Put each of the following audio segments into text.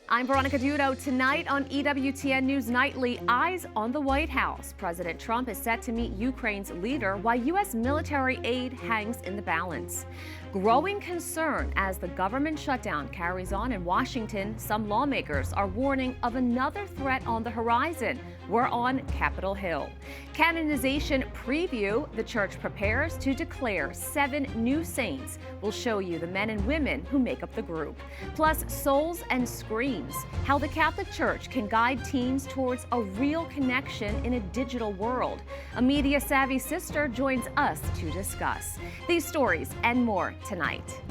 I'm Veronica Dudo. Tonight on EWTN News Nightly, eyes on the White House. President Trump is set to meet Ukraine's leader while U.S. military aid hangs in the balance. Growing concern as the government shutdown carries on in Washington, some lawmakers are warning of another threat on the horizon. We're on Capitol Hill. Canonization preview. The church prepares to declare 7 new saints. We'll show you the men and women who make up the group. Plus, souls and screams. How the Catholic Church can guide teens towards a real connection in a digital world. A media-savvy sister joins us to discuss these stories and more tonight.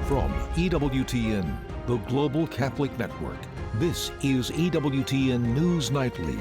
From EWTN, the Global Catholic Network, this is EWTN News Nightly.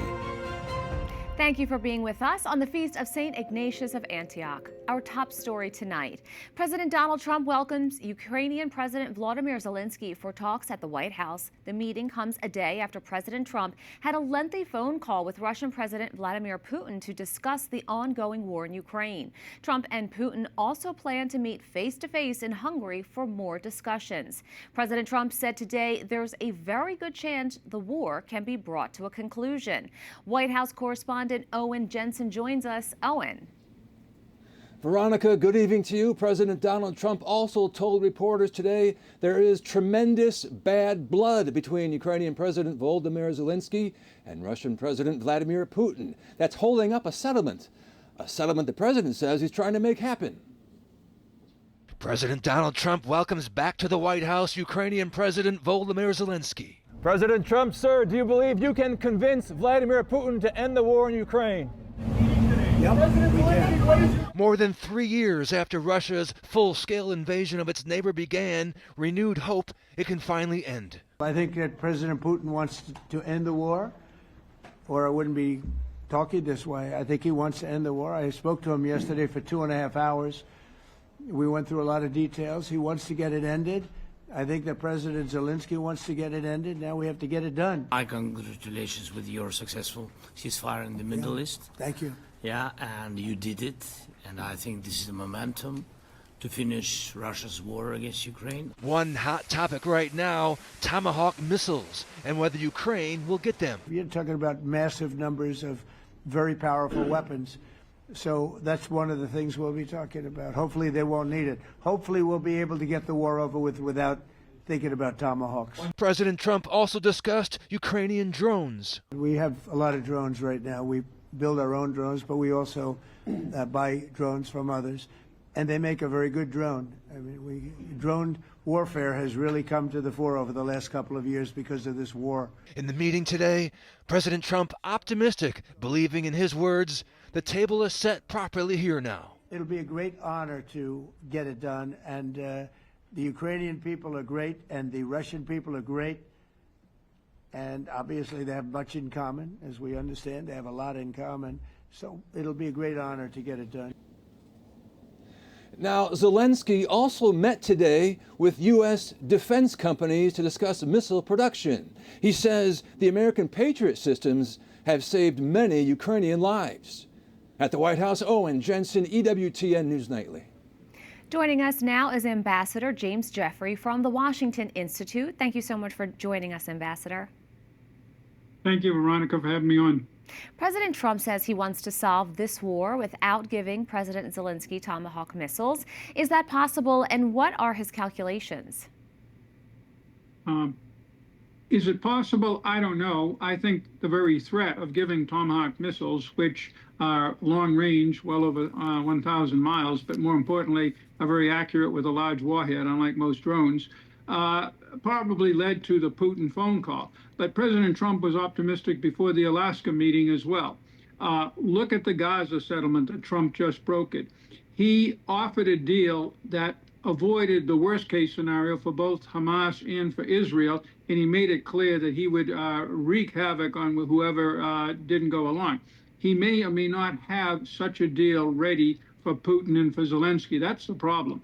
Thank you for being with us on the Feast of St. Ignatius of Antioch. Our top story tonight. President Donald Trump welcomes Ukrainian President Volodymyr Zelinskyy for talks at the White House. The meeting comes a day after President Trump had a lengthy phone call with Russian President Vladimir Putin to discuss the ongoing war in Ukraine. Trump and Putin also plan to meet face-to-face in Hungary for more discussions. President Trump said today there's a very good chance the war can be brought to a conclusion. White House correspondent Owen Jensen joins us. Owen. Veronica, good evening to you. President Donald Trump also told reporters today there is tremendous bad blood between Ukrainian President Volodymyr Zelinskyy and Russian President Vladimir Putin. That's holding up a settlement the president says he's trying to make happen. President Donald Trump welcomes back to the White House Ukrainian President Volodymyr Zelinskyy. President Trump, sir, do you believe you can convince Vladimir Putin to end the war in Ukraine? Yep, we can. More than 3 years after Russia's full-scale invasion of its neighbor began, renewed hope it can finally end. I think that President Putin wants to end the war, or I wouldn't be talking this way. I think he wants to end the war. I spoke to him yesterday for 2.5 hours. We went through a lot of details. He wants to get it ended. I think that President Zelinskyy wants to get it ended. Now we have to get it done. My congratulations with your successful ceasefire in the Middle East. Thank you. Yeah, and you did it. And I think this is the momentum to finish Russia's war against Ukraine. One hot topic right now, Tomahawk missiles, and whether Ukraine will get them. You're talking about massive numbers of very powerful weapons. So that's one of the things we'll be talking about. Hopefully they won't need it. Hopefully we'll be able to get the war over with without thinking about tomahawks. President Trump also discussed Ukrainian drones. We have a lot of drones right now. We build our own drones, but we also buy drones from others, and they make a very good drone. I mean, drone warfare has really come to the fore over the last couple of years because of this war. In the meeting today, President Trump optimistic, believing in his words, the table is set properly here now. It'll be a great honor to get it done, and the Ukrainian people are great, and the Russian people are great, and obviously they have much in common, as we understand. They have a lot in common, so it'll be a great honor to get it done. Now, Zelinskyy also met today with U.S. defense companies to discuss missile production. He says the American Patriot systems have saved many Ukrainian lives. At the White House, Owen Jensen, EWTN News Nightly. Joining us now is Ambassador James Jeffrey from the Washington Institute. Thank you so much for joining us, Ambassador. Thank you, Veronica, for having me on. President Trump says he wants to solve this war without giving President Zelinskyy Tomahawk missiles. Is that possible, and what are his calculations? Is it possible? I don't know. I think the very threat of giving Tomahawk missiles, which are long range, well over 1,000 miles, but more importantly, are very accurate with a large warhead, unlike most drones, probably led to the Putin phone call. But President Trump was optimistic before the Alaska meeting as well. Look at the Gaza settlement that Trump just brokered. He offered a deal that avoided the worst case scenario for both Hamas and for Israel, and he made it clear that he would wreak havoc on whoever didn't go along. He may or may not have such a deal ready for Putin and for Zelinskyy. That's the problem.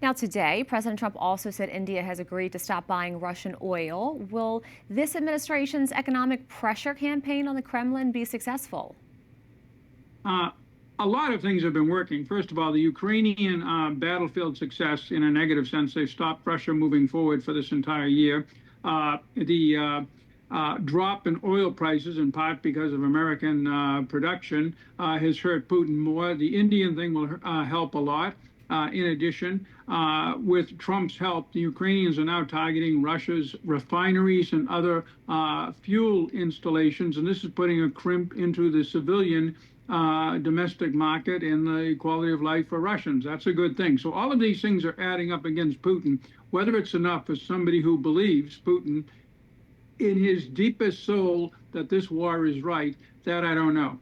Now today, President Trump also said India has agreed to stop buying Russian oil. Will this administration's economic pressure campaign on the Kremlin be successful? A lot of things have been working. First of all, the Ukrainian battlefield success, in a negative sense, they've stopped Russia moving forward for this entire year. The drop in oil prices, in part because of American production, has hurt Putin more. The Indian thing will help a lot. In addition, with Trump's help, the Ukrainians are now targeting Russia's refineries and other fuel installations, and this is putting a crimp into the civilian domestic market and the quality of life for Russians. That's a good thing. So all of these things are adding up against Putin. Whether it's enough for somebody who believes, Putin, in his deepest soul, that this war is right, that I don't know.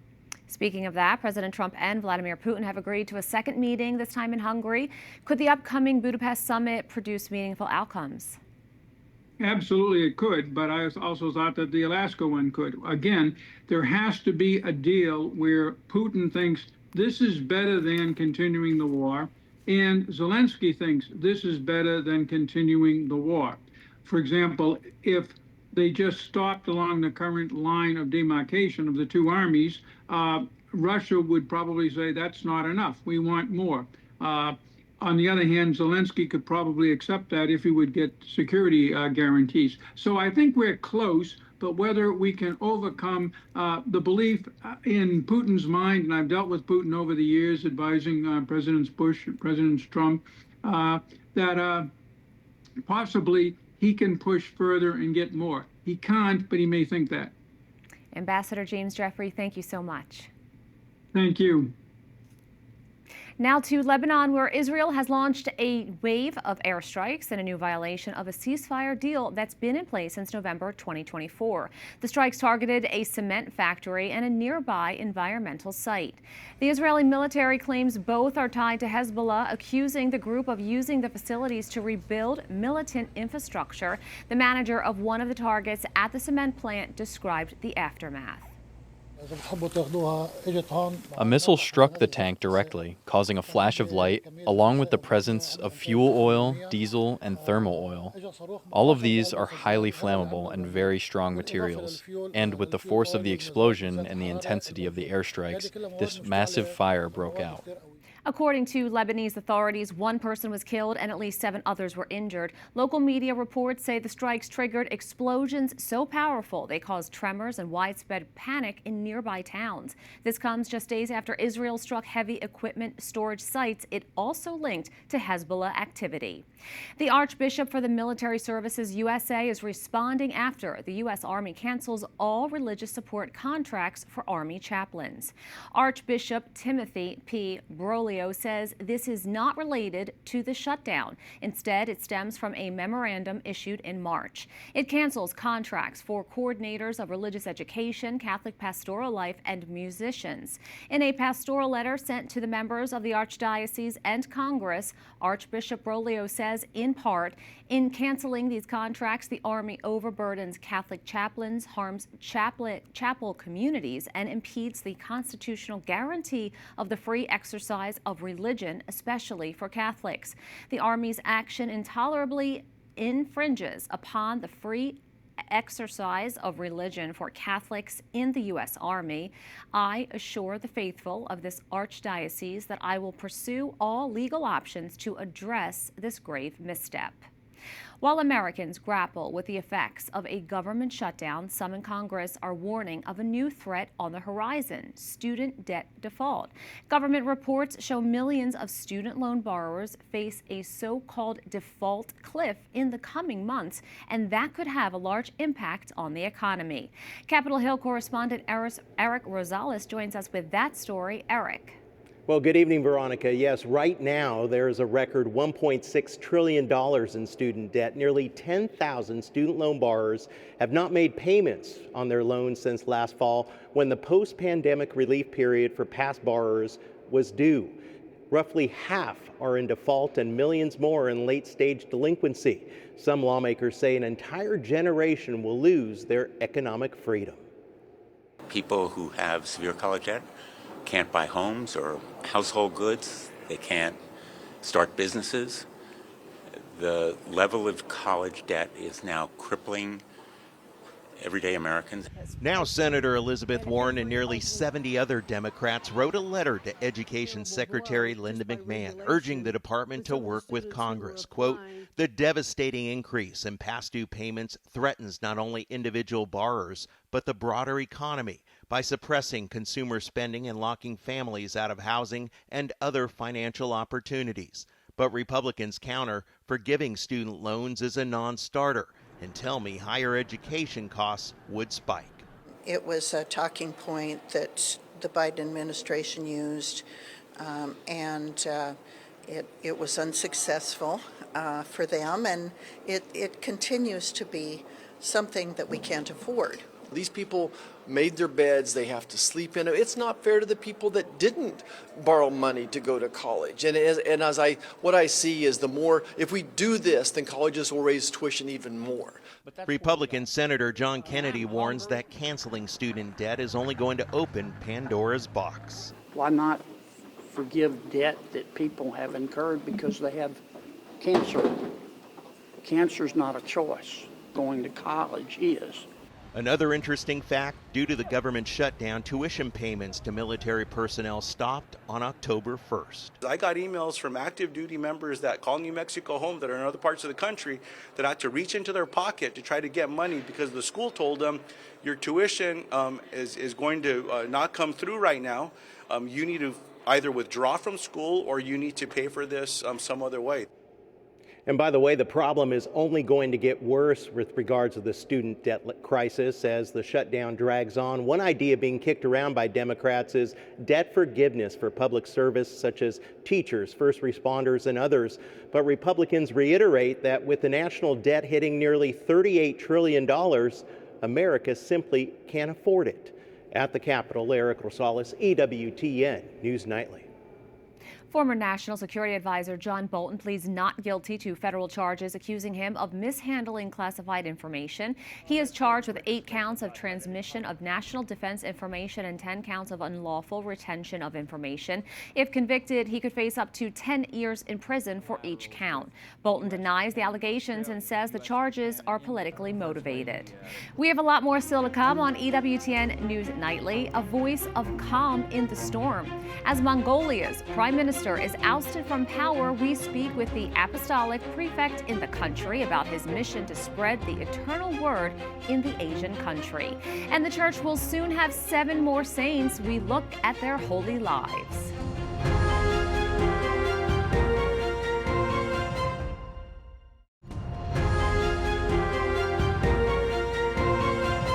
Speaking of that, President Trump and Vladimir Putin have agreed to a second meeting, this time in Hungary. Could the upcoming Budapest summit produce meaningful outcomes? Absolutely it could, but I also thought that the Alaska one could. Again, there has to be a deal where Putin thinks this is better than continuing the war, and Zelinskyy thinks this is better than continuing the war. For example, if they just stopped along the current line of demarcation of the two armies, Russia would probably say that's not enough. We want more. On the other hand, Zelinskyy could probably accept that if he would get security guarantees. So I think we're close, but whether we can overcome the belief in Putin's mind, and I've dealt with Putin over the years, advising Presidents Bush and President Trump, that possibly he can push further and get more. He can't, but he may think that. Ambassador James Jeffrey, thank you so much. Thank you. Now to Lebanon, where Israel has launched a wave of airstrikes in a new violation of a ceasefire deal that's been in place since November 2024. The strikes targeted a cement factory and a nearby environmental site. The Israeli military claims both are tied to Hezbollah, accusing the group of using the facilities to rebuild militant infrastructure. The manager of one of the targets at the cement plant described the aftermath. A missile struck the tank directly, causing a flash of light, along with the presence of fuel oil, diesel, and thermal oil. All of these are highly flammable and very strong materials. And with the force of the explosion and the intensity of the airstrikes, this massive fire broke out. According to Lebanese authorities, one person was killed and at least 7 others were injured. Local media reports say the strikes triggered explosions so powerful they caused tremors and widespread panic in nearby towns. This comes just days after Israel struck heavy equipment storage sites it also linked to Hezbollah activity. The Archbishop for the Military Services USA is responding after the U.S. Army cancels all religious support contracts for Army chaplains. Archbishop Timothy P. Broglio says this is not related to the shutdown. Instead, it stems from a memorandum issued in March. It cancels contracts for coordinators of religious education, Catholic pastoral life, and musicians. In a pastoral letter sent to the members of the Archdiocese and Congress, Archbishop Broglio says, in part, in canceling these contracts, the Army overburdens Catholic chaplains, harms chapel communities, and impedes the constitutional guarantee of the free exercise of religion, especially for Catholics. The Army's action intolerably infringes upon the free exercise of religion for Catholics in the U.S. Army. I assure the faithful of this archdiocese that I will pursue all legal options to address this grave misstep. While Americans grapple with the effects of a government shutdown, some in Congress are warning of a new threat on the horizon: student debt default. Government reports show millions of student loan borrowers face a so-called default cliff in the coming months, and that could have a large impact on the economy. Capitol Hill correspondent Eric Rosales joins us with that story. Eric. Well, good evening, Veronica. Yes, right now there is a record $1.6 trillion in student debt. Nearly 10,000 student loan borrowers have not made payments on their loans since last fall, when the post-pandemic relief period for past borrowers was due. Roughly half are in default and millions more in late-stage delinquency. Some lawmakers say an entire generation will lose their economic freedom. People who have severe college debt can't buy homes or household goods. They can't start businesses. The level of college debt is now crippling everyday Americans. Now, Senator Elizabeth Warren and nearly 70 other Democrats wrote a letter to Education Secretary Linda McMahon urging the department to work with Congress. Quote, the devastating increase in past due payments threatens not only individual borrowers, but the broader economy by suppressing consumer spending and locking families out of housing and other financial opportunities. But Republicans counter, forgiving student loans is a non-starter and tell me higher education costs would spike. It was a talking point that the Biden administration used, and it was unsuccessful for them, and it continues to be something that we can't afford. These people made their beds, they have to sleep in it. It's not fair to the people that didn't borrow money to go to college. What I see is the more, if we do this, then colleges will raise tuition even more. Republican Senator John Kennedy warns that canceling student debt is only going to open Pandora's box. Why not forgive debt that people have incurred because they have cancer? Cancer's not a choice. Going to college is. Another interesting fact, due to the government shutdown, tuition payments to military personnel stopped on October 1st. I got emails from active duty members that call New Mexico home that are in other parts of the country that had to reach into their pocket to try to get money because the school told them your tuition is going to not come through right now. You need to either withdraw from school or you need to pay for this some other way. And by the way, the problem is only going to get worse with regards to the student debt crisis as the shutdown drags on. One idea being kicked around by Democrats is debt forgiveness for public service such as teachers, first responders, and others. But Republicans reiterate that with the national debt hitting nearly $38 trillion, America simply can't afford it. At the Capitol, Eric Rosales, EWTN News Nightly. Former National Security Advisor John Bolton pleads not guilty to federal charges accusing him of mishandling classified information. He is charged with 8 counts of transmission of national defense information and 10 counts of unlawful retention of information. If convicted, he could face up to 10 years in prison for each count. Bolton denies the allegations and says the charges are politically motivated. We have a lot more still to come on EWTN News Nightly, a voice of calm in the storm. As Mongolia's Prime Minister is ousted from power, we speak with the apostolic prefect in the country about his mission to spread the eternal word in the Asian country. And the church will soon have 7 more saints. We look at their holy lives.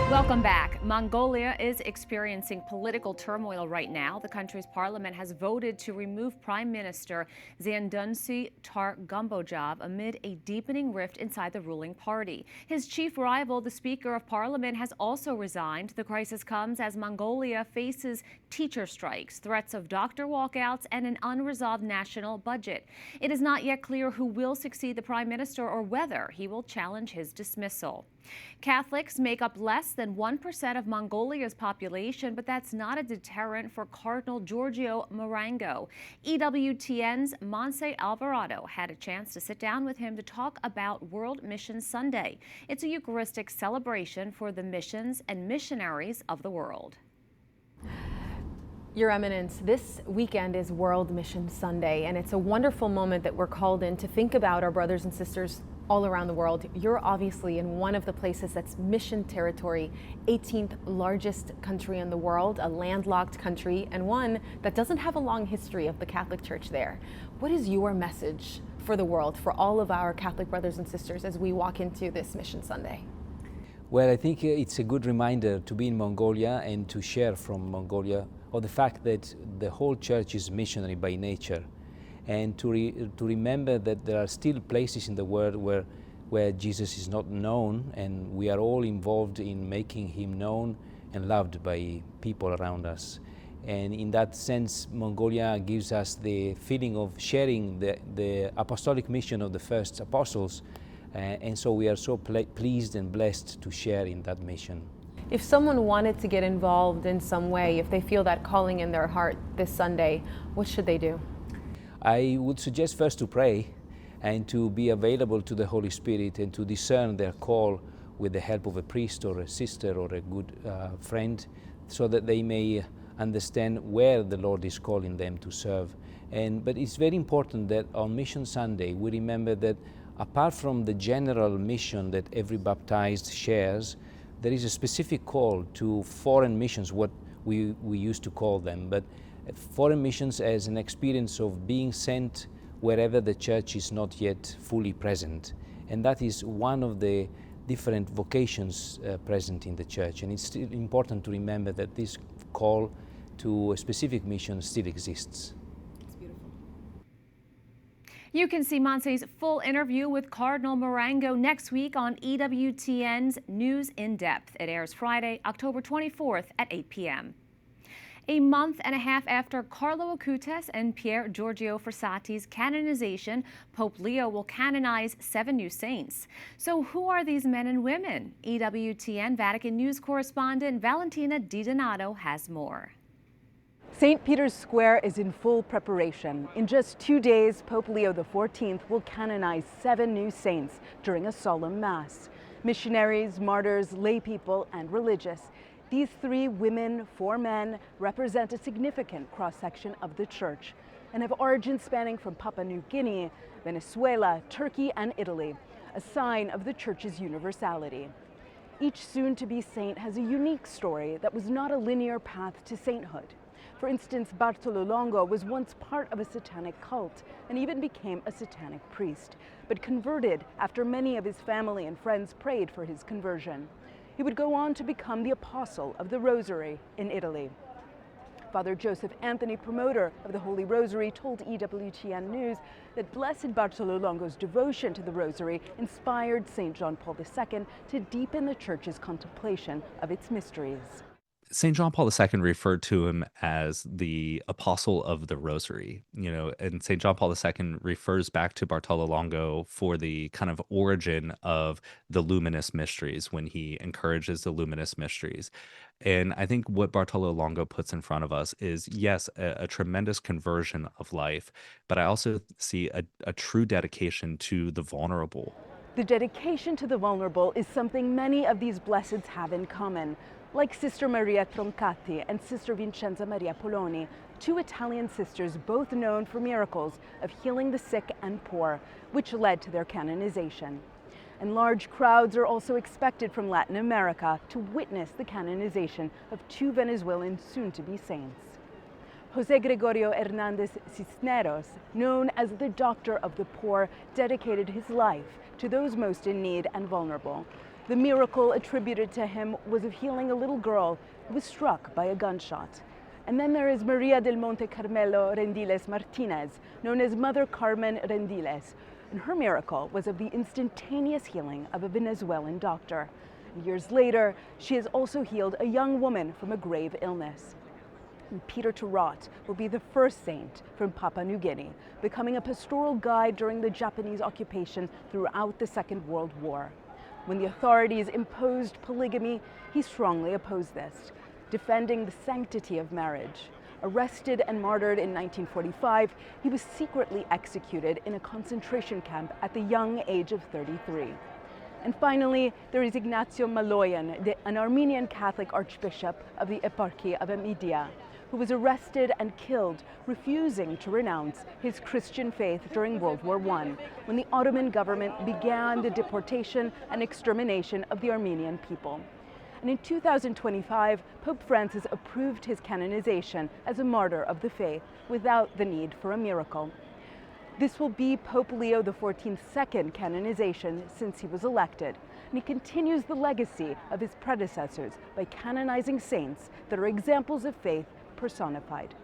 Welcome back. Mongolia is experiencing political turmoil right now. The country's parliament has voted to remove Prime Minister Zelinskyy Targumbojov amid a deepening rift inside the ruling party. His chief rival, the Speaker of Parliament, has also resigned. The crisis comes as Mongolia faces teacher strikes, threats of doctor walkouts, and an unresolved national budget. It is not yet clear who will succeed the Prime Minister or whether he will challenge his dismissal. Catholics make up less than 1% of Mongolia's population, but that's not a deterrent for Cardinal Giorgio Marengo. EWTN's Montse Alvarado had a chance to sit down with him to talk about World Mission Sunday. It's a Eucharistic celebration for the missions and missionaries of the world. Your Eminence, this weekend is World Mission Sunday, and it's a wonderful moment that we're called in to think about our brothers and sisters all around the world. You're obviously in one of the places that's mission territory, 18th largest country in the world, a landlocked country, and one that doesn't have a long history of the Catholic Church there. What is your message for the world, for all of our Catholic brothers and sisters as we walk into this Mission Sunday? Well, I think it's a good reminder to be in Mongolia and to share from Mongolia of the fact that the whole church is missionary by nature, and to remember that there are still places in the world where Jesus is not known, and we are all involved in making him known and loved by people around us. And in that sense, Mongolia gives us the feeling of sharing the apostolic mission of the first apostles, and so we are so pleased and blessed to share in that mission. If someone wanted to get involved in some way, if they feel that calling in their heart this Sunday, what should they do? I would suggest first to pray and to be available to the Holy Spirit and to discern their call with the help of a priest or a sister or a good friend, so that they may understand where the Lord is calling them to serve. But it's very important that on Mission Sunday we remember that apart from the general mission that every baptized shares, there is a specific call to foreign missions, what we used to call them, but foreign missions as an experience of being sent wherever the church is not yet fully present. And that is one of the different vocations present in the church. And it's still important to remember that this call to a specific mission still exists. You can see Monsi's full interview with Cardinal Marengo next week on EWTN's News in Depth. It airs Friday, October 24th at 8 p.m. A month and a half after Carlo Acutis and Pier Giorgio Frassati's canonization, Pope Leo will canonize 7 new saints. So who are these men and women? EWTN Vatican News correspondent Valentina Di Donato has more. St. Peter's Square is in full preparation. In just 2 days, Pope Leo XIV will canonize 7 new saints during a solemn mass. Missionaries, martyrs, lay people, and religious. These 3 women, 4 men represent a significant cross-section of the Church and have origins spanning from Papua New Guinea, Venezuela, Turkey, and Italy, a sign of the Church's universality. Each soon-to-be saint has a unique story that was not a linear path to sainthood. For instance, Bartolo Longo was once part of a satanic cult and even became a satanic priest, but converted after many of his family and friends prayed for his conversion. He would go on to become the Apostle of the Rosary in Italy. Father Joseph Anthony, promoter of the Holy Rosary, told EWTN News that Blessed Bartolo Longo's devotion to the Rosary inspired St. John Paul II to deepen the Church's contemplation of its mysteries. St. John Paul II referred to him as the apostle of the rosary, and St. John Paul II refers back to Bartolo Longo for the kind of origin of the luminous mysteries when he encourages the luminous mysteries. And I think what Bartolo Longo puts in front of us is, yes, a tremendous conversion of life, but I also see a true dedication to the vulnerable. The dedication to the vulnerable is something many of these blesseds have in common. Like Sister Maria Troncati and Sister Vincenza Maria Poloni, 2 Italian sisters both known for miracles of healing the sick and poor, which led to their canonization. And large crowds are also expected from Latin America to witness the canonization of 2 Venezuelan soon-to-be saints. Jose Gregorio Hernandez Cisneros, known as the Doctor of the Poor, dedicated his life to those most in need and vulnerable. The miracle attributed to him was of healing a little girl who was struck by a gunshot. And then there is Maria del Monte Carmelo Rendiles Martinez, known as Mother Carmen Rendiles. And her miracle was of the instantaneous healing of a Venezuelan doctor. Years later, she has also healed a young woman from a grave illness. And Peter Tarot will be the first saint from Papua New Guinea, becoming a pastoral guide during the Japanese occupation throughout the Second World War. When the authorities imposed polygamy, he strongly opposed this, defending the sanctity of marriage. Arrested and martyred in 1945, he was secretly executed in a concentration camp at the young age of 33. And finally, there is Ignacio Maloyan, an Armenian Catholic archbishop of the Eparchy of Amidia, who was arrested and killed, refusing to renounce his Christian faith during World War I, when the Ottoman government began the deportation and extermination of the Armenian people. And in 2025, Pope Francis approved his canonization as a martyr of the faith without the need for a miracle. This will be Pope Leo XIV's second canonization since he was elected, and he continues the legacy of his predecessors by canonizing saints that are examples of faith personified.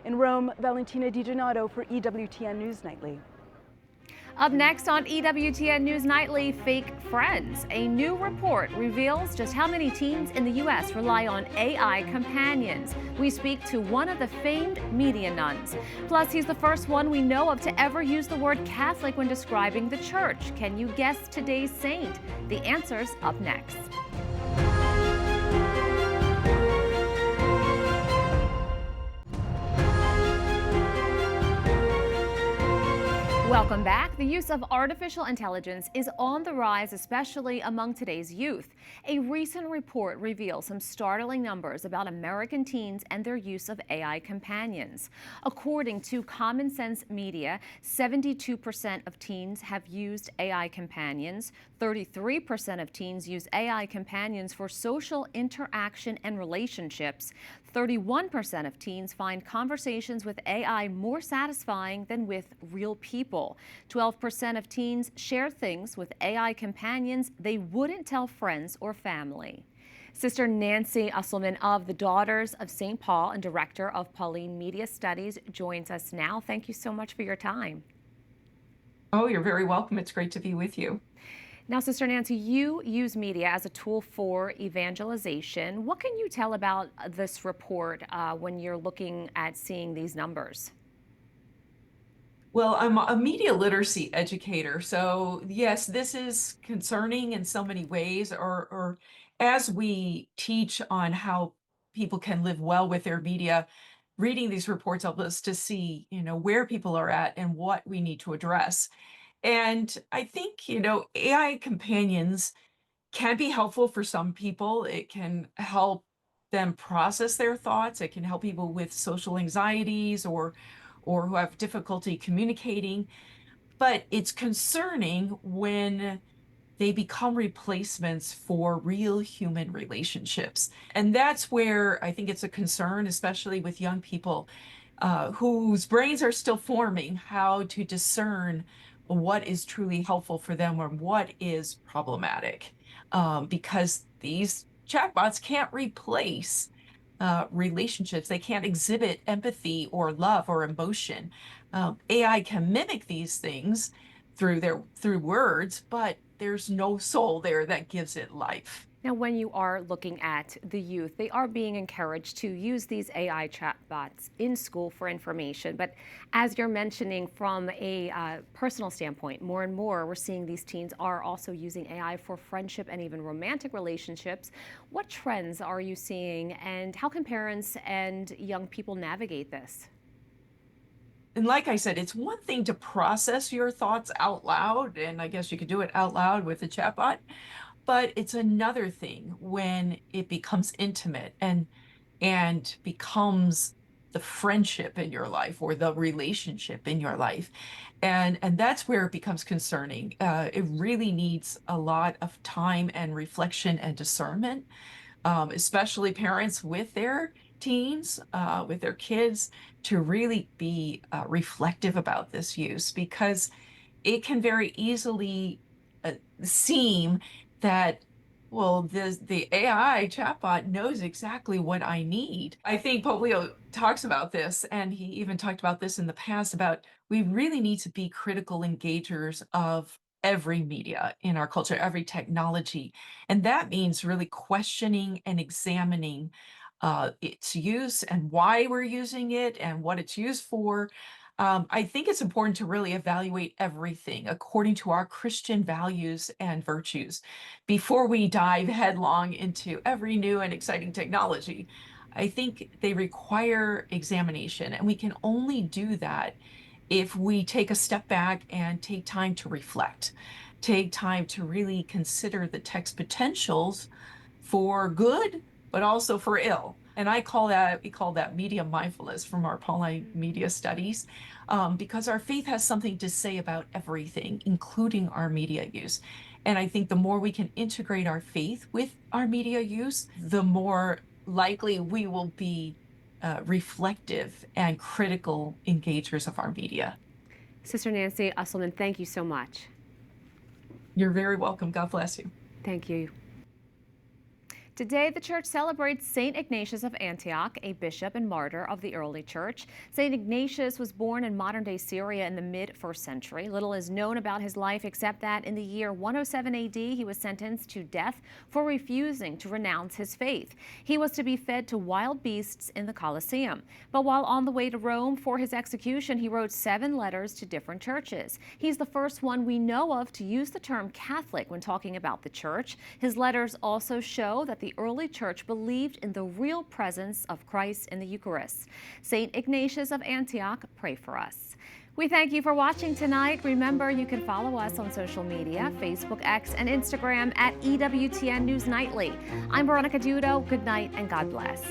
In Rome, Valentina Di Donato for EWTN News Nightly. Up next on EWTN News Nightly, fake friends. A new report reveals just how many teens in the U.S. rely on AI companions. We speak to one of the famed media nuns. Plus, he's the first one we know of to ever use the word Catholic when describing the church. Can you guess today's saint? The answer's up next. Welcome back. The use of artificial intelligence is on the rise, especially among today's youth. A recent report reveals some startling numbers about American teens and their use of AI companions. According to Common Sense Media, 72% of teens have used AI companions. 33% of teens use AI companions for social interaction and relationships. 31% of teens find conversations with AI more satisfying than with real people. 12% of teens share things with AI companions they wouldn't tell friends or family. Sister Nancy Usselman of the Daughters of St. Paul and Director of Pauline Media Studies joins us now. Thank you so much for your time. Oh, you're very welcome. It's great to be with you. Now, Sister Nancy, you use media as a tool for evangelization. What can you tell about this report when you're looking at seeing these numbers? Well, I'm a media literacy educator, so yes, this is concerning in so many ways, or as we teach on how people can live well with their media, reading these reports help us to see, where people are at and what we need to address. And I think, AI companions can be helpful for some people. It can help them process their thoughts. It can help people with social anxieties or who have difficulty communicating. But it's concerning when they become replacements for real human relationships. And that's where I think it's a concern, especially with young people whose brains are still forming how to discern what is truly helpful for them or what is problematic. Because these chatbots can't replace relationships. They can't exhibit empathy or love or emotion. AI can mimic these things through words, but there's no soul there that gives it life. Now, when you are looking at the youth, they are being encouraged to use these AI chatbots in school for information. But as you're mentioning from a personal standpoint, more and more we're seeing these teens are also using AI for friendship and even romantic relationships. What trends are you seeing, and how can parents and young people navigate this? And like I said, it's one thing to process your thoughts out loud, and I guess you could do it out loud with a chatbot. But it's another thing when it becomes intimate and becomes the friendship in your life or the relationship in your life. And that's where it becomes concerning. It really needs a lot of time and reflection and discernment, especially parents with their teens, with their kids, to really be reflective about this use, because it can very easily seem that, well, the AI chatbot knows exactly what I need. I think Pope Leo talks about this, and he even talked about this in the past, about we really need to be critical engagers of every media in our culture, every technology. And that means really questioning and examining its use and why we're using it and what it's used for. I think it's important to really evaluate everything according to our Christian values and virtues before we dive headlong into every new and exciting technology. I think they require examination, and we can only do that if we take a step back and take time to reflect, take time to really consider the text potentials for good, but also for ill. And we call that media mindfulness from our Pauline Media Studies, because our faith has something to say about everything, including our media use. And I think the more we can integrate our faith with our media use, the more likely we will be reflective and critical engagers of our media. Sister Nancy Usselman, thank you so much. You're very welcome. God bless you. Thank you. Today, the church celebrates St. Ignatius of Antioch, a bishop and martyr of the early church. St. Ignatius was born in modern-day Syria in the mid-1st century. Little is known about his life except that in the year 107 AD, he was sentenced to death for refusing to renounce his faith. He was to be fed to wild beasts in the Colosseum. But while on the way to Rome for his execution, he wrote 7 letters to different churches. He's the first one we know of to use the term Catholic when talking about the church. His letters also show that the early church believed in the real presence of Christ in the Eucharist. St. Ignatius of Antioch, pray for us. We thank you for watching tonight. Remember, you can follow us on social media, Facebook, X, and Instagram at EWTN News Nightly. I'm Veronica Dudo. Good night and God bless.